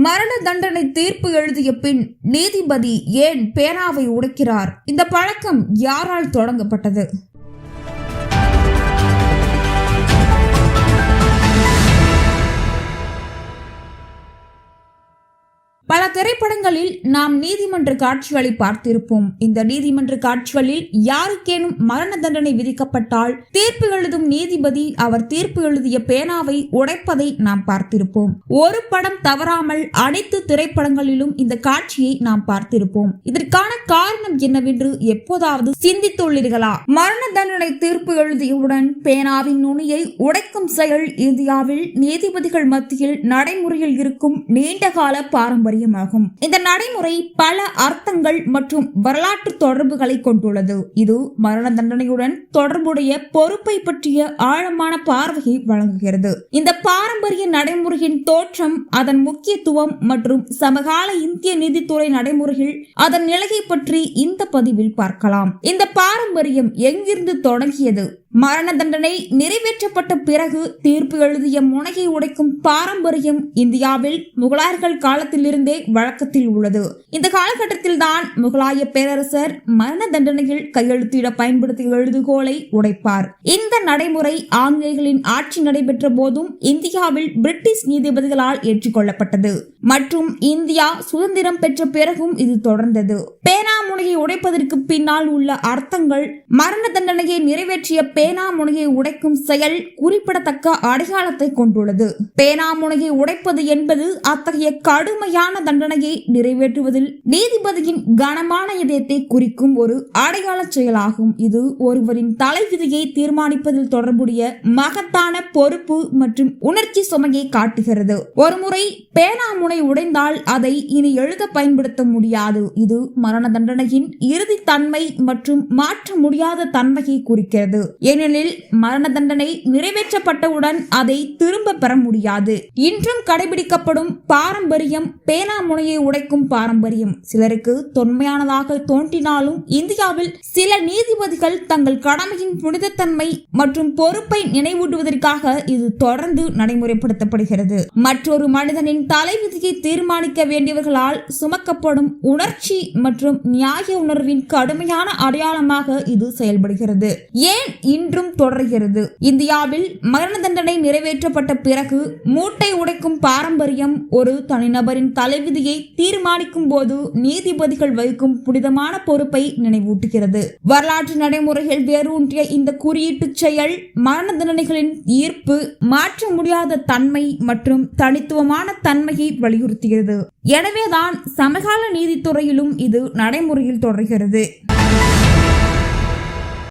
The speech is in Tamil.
மரண தண்டனை தீர்ப்பு எழுதிய பின் நீதிபதி ஏன் பேனாவை உடைக்கிறார்? இந்த பழக்கம் யாரால் தொடங்கப்பட்டது? பல திரைப்படங்களில் நாம் நீதிமன்ற காட்சிகளை பார்த்திருப்போம். இந்த நீதிமன்ற காட்சிகளில் யாருக்கேனும் மரண தண்டனை விதிக்கப்பட்டால் தீர்ப்பு எழுதும் நீதிபதி அவர் தீர்ப்பு எழுதிய பேனாவை உடைப்பதை நாம் பார்த்திருப்போம். ஒரு படம் தவறாமல் அனைத்து திரைப்படங்களிலும் இந்த காட்சியை நாம் பார்த்திருப்போம். இதற்கான காரணம் என்னவென்று எப்போதாவது சிந்தித்துள்ளீர்களா? மரண தண்டனை தீர்ப்பு எழுதியவுடன் பேனாவின் நுனியை உடைக்கும் செயல் இந்தியாவில் நீதிபதிகள் மத்தியில் நடைமுறையில் இருக்கும் நீண்டகால பாரம்பரியம். இந்த நடைமுறை பல அர்த்தங்கள் மற்றும் வரலாற்று தொடர்புகளை கொண்டுள்ளது. இது மரண தண்டனையுடன் தொடர்புடைய பொறுப்பை பற்றிய ஆழமான பார்வையை வழங்குகிறது. இந்த பாரம்பரிய நடைமுறையின் தோற்றம், அதன் முக்கியத்துவம் மற்றும் சமகால இந்திய நீதித்துறை நடைமுறைகள் அதன் நிலையை பற்றி இந்த பதிவில் பார்க்கலாம். இந்த பாரம்பரியம் எங்கிருந்து தொடங்கியது? மரண தண்டனை நிறைவேற்றப்பட்ட பிறகு தீர்ப்பு எழுதிய முனையை உடைக்கும் பாரம்பரியம் இந்தியாவில் முகலாயர்கள் காலத்திலிருந்தே வழக்கத்தில் உள்ளது. இந்த காலகட்டத்தில் தான் முகலாய பேரரசர் மரண தண்டனையில் கையெழுத்திட பயன்படுத்திய எழுதுகோலை உடைப்பார். இந்த நடைமுறை ஆங்கிலேயர்களின் ஆட்சி நடைபெற்ற போதும் இந்தியாவில் பிரிட்டிஷ் நீதிபதிகளால் ஏற்றுக்கொள்ளப்பட்டது மற்றும் இந்தியா சுதந்திரம் பெற்ற பிறகும் இது தொடர்ந்தது. பேனா முனையை உடைப்பதற்கு பின்னால் உள்ள அர்த்தங்கள், மரண தண்டனையை நிறைவேற்றிய பேனா முனையை உடைக்கும் செயல் குறிப்பிடத்தக்க அடையாளத்தை கொண்டுள்ளது. பேனா முனையை உடைப்பது என்பது அத்தகைய கடுமையான தண்டனையை நிறைவேற்றுவதில் நீதிபதியின் கனமான இதயத்தை குறிக்கும் ஒரு அடையாள செயலாகும். இது ஒருவரின் தலைவிதியை தீர்மானிப்பதில் தொடர்புடைய மகத்தான பொறுப்பு மற்றும் உணர்ச்சி சுமையை காட்டுகிறது. ஒருமுறை பேனா முனை உடைந்தால் அதை இனி எழுத பயன்படுத்த முடியாது. இது மரண தண்டனையின் இறுதி தன்மை மற்றும் மாற்ற முடியாத தன்மையை குறிக்கிறது. ஏனெனில் மரண தண்டனை நிறைவேற்றப்பட்டவுடன் அதை திரும்ப பெற முடியாது. இன்றும் கடைபிடிக்கப்படும் பாரம்பரியம் பேனா முனையை உடைக்கும் பாரம்பரியம் சிலருக்கு தொன்மையானதாக தோன்றினாலும் இந்தியாவில் சில நீதிபதிகள் தங்கள் கடமையின் புனிதத்தன்மை மற்றும் பொறுப்பை நினைவூட்டுவதற்காக இது தொடர்ந்து நடைமுறைப்படுத்தப்படுகிறது. மற்றொரு மனிதனின் தலைவிதியை தீர்மானிக்க வேண்டியவர்களால் சுமக்கப்படும் உணர்ச்சி மற்றும் நியாய உணர்வின் கடுமையான அடையாளமாக இது செயல்படுகிறது. ஏன் இன்றும் தொடர்கிறது? இந்தியாவில் மரண தண்டனை நிறைவேற்றப்பட்ட பிறகு மூட்டை உடைக்கும் பாரம்பரியம் ஒரு தனிநபரின் தலைவிதியை தீர்மானிக்கும் போது நீதிபதிகள் வகிக்கும் புனிதமான பொறுப்பை நினைவூட்டுகிறது. வரலாற்று நடைமுறைகள் வேரூன்றிய இந்த குறியீட்டு செயல் மரண தண்டனைகளின் ஈர்ப்பு, மாற்ற முடியாத தன்மை மற்றும் தனித்துவமான தன்மையை வலியுறுத்துகிறது. எனவேதான் சமகால நீதித்துறையிலும் இது நடைமுறையில் தொடர்கிறது.